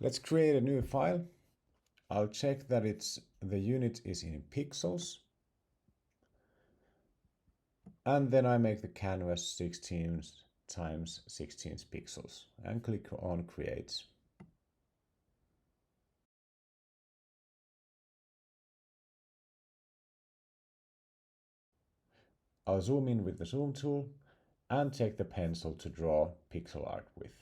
Let's create a new file. I'll check that the unit is in pixels. And then I make the canvas 16 times 16 pixels and click on create. I'll zoom in with the zoom tool and take the pencil to draw pixel art with.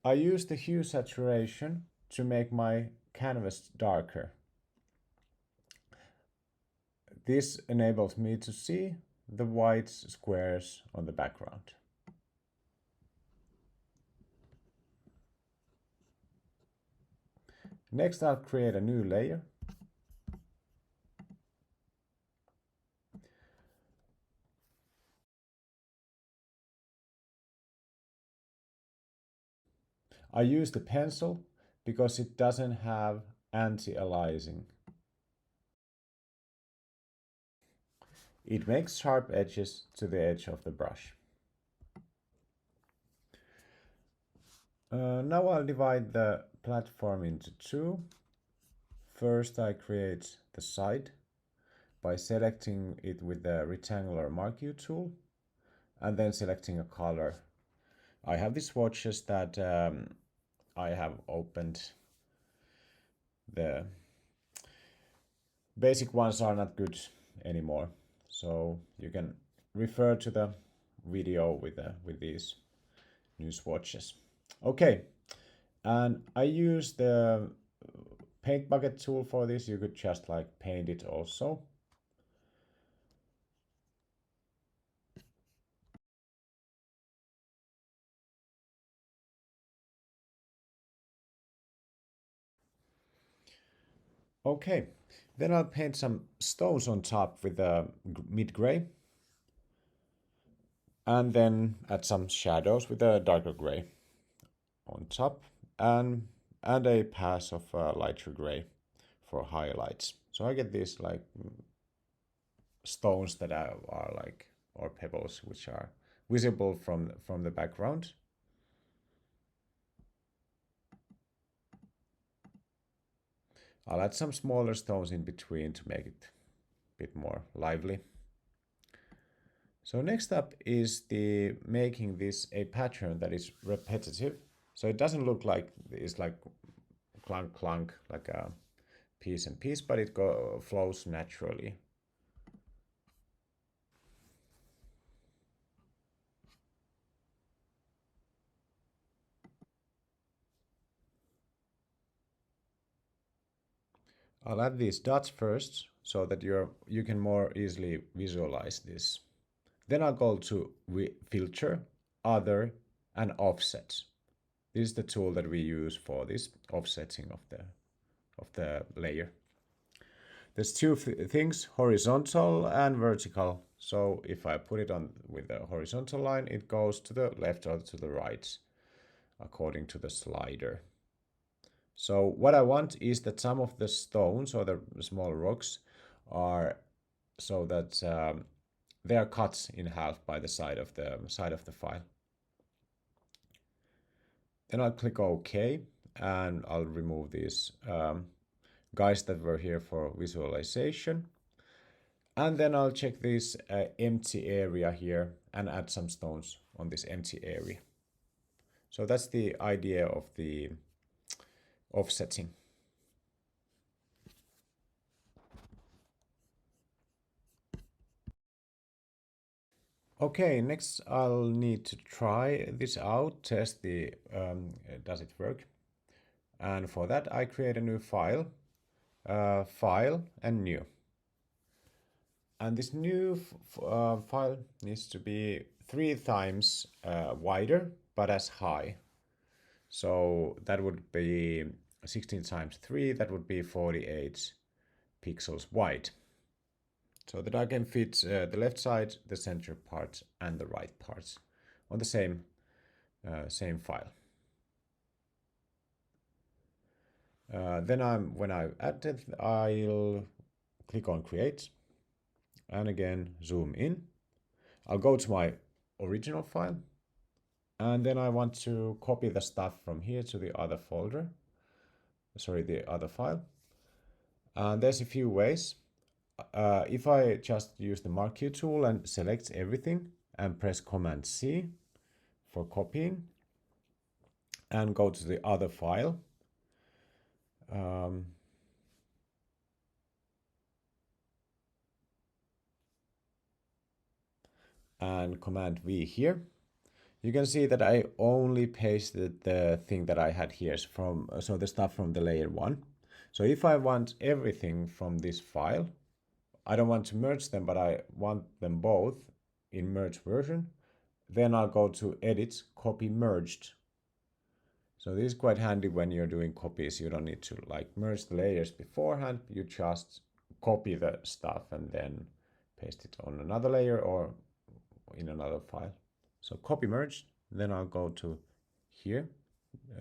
I use the hue saturation to make my canvas darker. This enables me to see the white squares on the background. Next, I'll create a new layer. I use the pencil because it doesn't have anti-aliasing. It makes sharp edges to the edge of the brush. Now I'll divide the platform into two. First, I create the side by selecting it with the rectangular marquee tool and then selecting a color. I have these swatches that I have opened. The basic ones are not good anymore, so you can refer to the video with these new swatches. Okay, and I use the paint bucket tool for this. You could just like paint it also. Okay, then I'll paint some stones on top with a mid-gray. And then add some shadows with a darker gray on top and a pass of lighter gray for highlights. So I get these like stones that are like, or pebbles, which are visible from the background. I'll add some smaller stones in between to make it a bit more lively. So next up is the making this a pattern that is repetitive. So it doesn't look like it's like clunk clunk like a piece and piece, but it flows naturally. I'll add these dots first so that you can more easily visualize this. Then I'll go to filter, other, and offset. This is the tool that we use for this offsetting of the layer. There's two things, horizontal and vertical. So if I put it on with the horizontal line, it goes to the left or to the right according to the slider. So what I want is that some of the stones or the small rocks are so that they are cut in half by the side of the file. Then I'll click OK and I'll remove these guys that were here for visualization. And then I'll check this empty area here and add some stones on this empty area. So that's the idea of the offsetting. Okay, next I'll need to try this out, test does it work? And for that I create a new file, file and new. And this new file needs to be 3 times wider, but as high. So that would be 16 times 3, that would be 48 pixels wide. So that I can fit the left side, the center part, and the right parts on the same file. Then when I've added, I'll click on create and again zoom in. I'll go to my original file and then I want to copy the stuff from here to the other folder, sorry, the other file. And there's a few ways. If I just use the mark here tool and select everything and press Command C for copying and go to the other file, and Command V here, you can see that I only pasted the thing that I had here from, so the stuff from the layer 1. So if I want everything from this file, I don't want to merge them, but I want them both in merge version, then I'll go to Edit, Copy Merged. So this is quite handy when you're doing copies. You don't need to like merge the layers beforehand. You just copy the stuff and then paste it on another layer or in another file. So copy merged, then I'll go to here,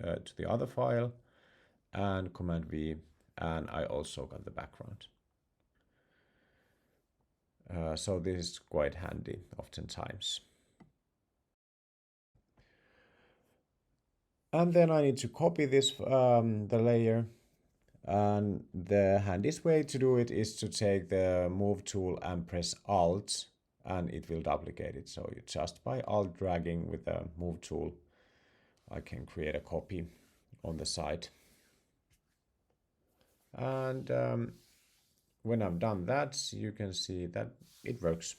to the other file and Command V, and I also got the background. So this is quite handy oftentimes. And then I need to copy this, the layer, and the handiest way to do it is to take the move tool and press Alt and it will duplicate it. So you just by Alt dragging with the move tool, I can create a copy on the side. And when I've done that, you can see that it works.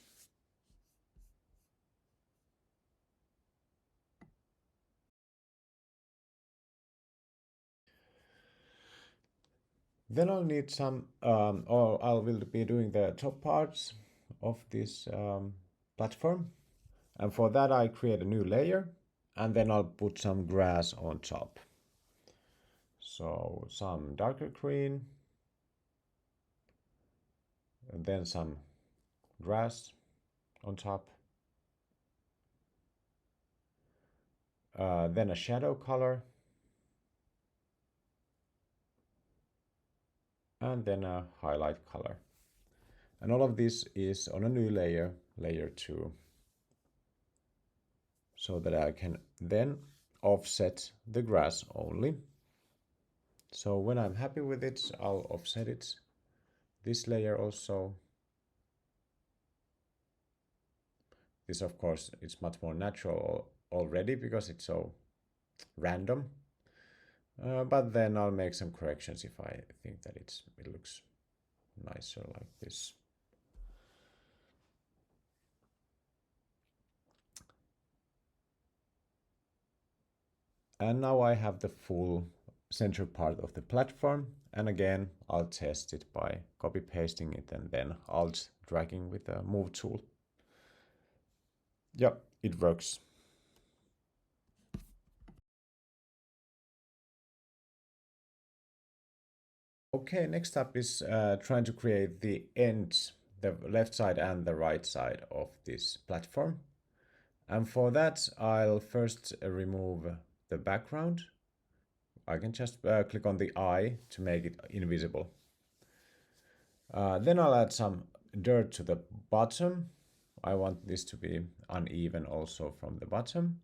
Then I'll need some, or I will be doing the top parts of this platform. And for that, I create a new layer and then I'll put some grass on top. So some darker green and then some grass on top. Then a shadow color. And then a highlight color. And all of this is on a new layer, layer 2. So that I can then offset the grass only. So when I'm happy with it, I'll offset it. This layer also. This, of course, it's much more natural already because it's so random. But then I'll make some corrections if I think that it looks nicer like this. And now I have the full center part of the platform. And again, I'll test it by copy pasting it and then Alt dragging with the move tool. Yep, it works. Okay, next up is trying to create the ends, the left side and the right side of this platform. And for that, I'll first remove the background. I can just click on the eye to make it invisible. Then I'll add some dirt to the bottom. I want this to be uneven also from the bottom.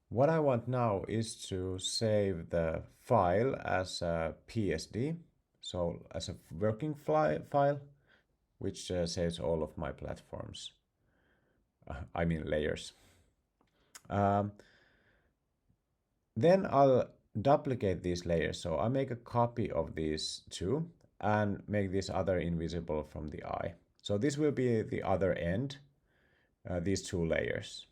What I want now is to save the file as a PSD, so as a working file, which saves all of my platforms. I mean layers. Then I'll duplicate these layers. So I make a copy of these two and make this other invisible from the eye. So this will be the other end, these two layers.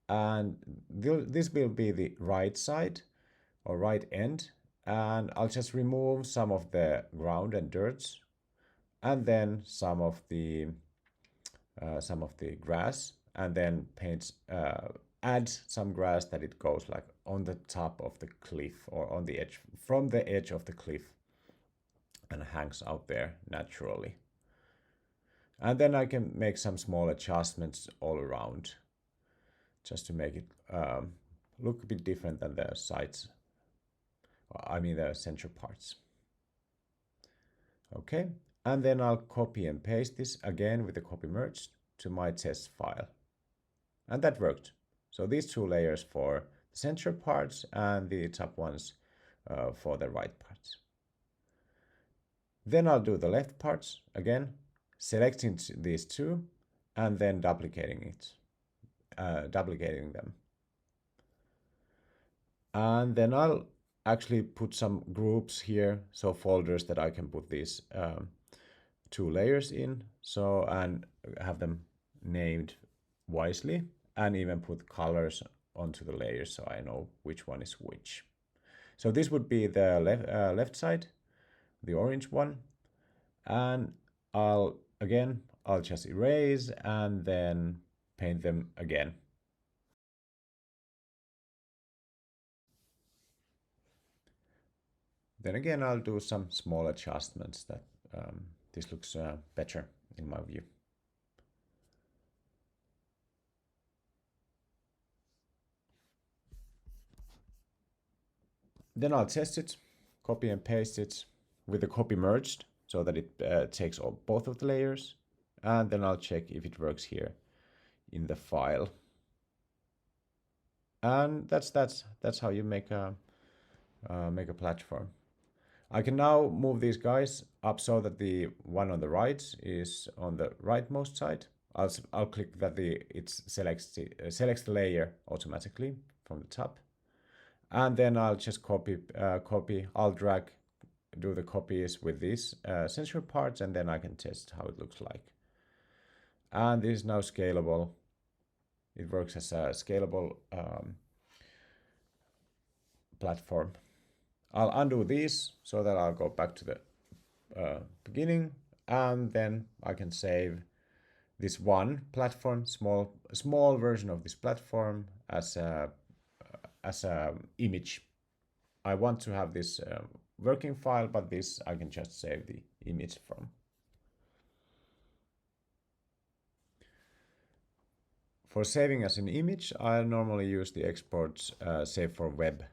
And this will be the right side or right end. And I'll just remove some of the ground and dirt and then some of the grass and then paint add some grass that it goes like on the top of the cliff or on the edge, from the edge of the cliff and hangs out there naturally. And then I can make some small adjustments all around just to make it look a bit different than the sides, I mean the center parts. Okay, and then I'll copy and paste this again with the copy merged to my test file. And that worked. So these two layers for the center parts and the top ones for the right parts. Then I'll do the left parts again, selecting these two and then duplicating them. And then I'll actually put some groups here, so folders that I can put these two layers in, so and have them named wisely, and even put colors onto the layers so I know which one is which. So this would be the left side, the orange one, and I'll just erase and then paint them again. Then again, I'll do some small adjustments that this looks better in my view. Then I'll test it, copy and paste it with the copy merged so that it takes both of the layers. And then I'll check if it works here in the file. And that's how you make a platform. I can now move these guys up so that the one on the right is on the rightmost side. I'll click that it selects the layer automatically from the top, and then I'll just copy. I'll drag, do the copies with these sensor parts, and then I can test how it looks like. And this is now scalable. It works as a scalable platform. I'll undo these so that I'll go back to the beginning, and then I can save this one platform, small version of this platform as a image. I want to have this working file, but this I can just save the image from. For saving as an image, I normally use the exports save for web,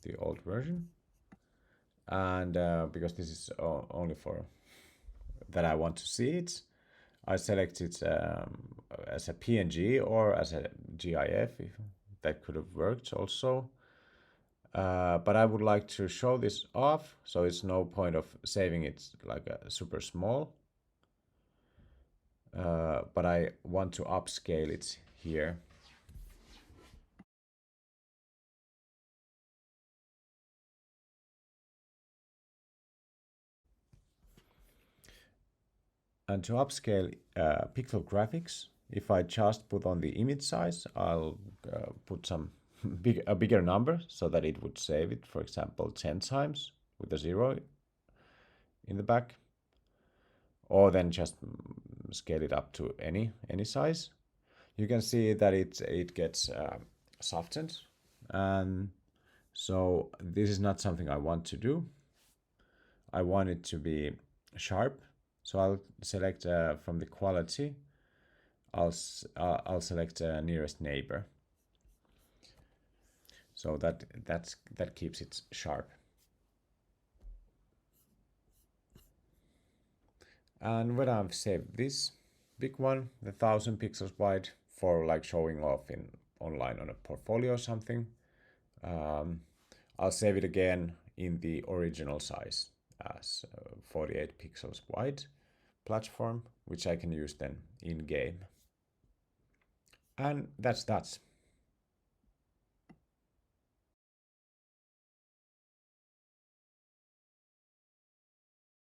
the old version. And because this is only for that I want to see it, I select it as a PNG or as a GIF. If that could have worked also. But I would like to show this off, so it's no point of saving it like a super small. But I want to upscale it here. And to upscale pixel graphics, if I just put on the image size, I'll put some a bigger number so that it would save it, for example, 10 times with a 0 in the back, or then just scale it up to any size. You can see that it gets softened, and so this is not something I want to do. I want it to be sharp, so I'll select from the quality. I'll select nearest neighbor, so that keeps it sharp. And when I've saved this big one, the 1000 pixels wide, for like showing off in online on a portfolio or something, I'll save it again in the original size as 48 pixels wide platform, which I can use then in game. And that's that.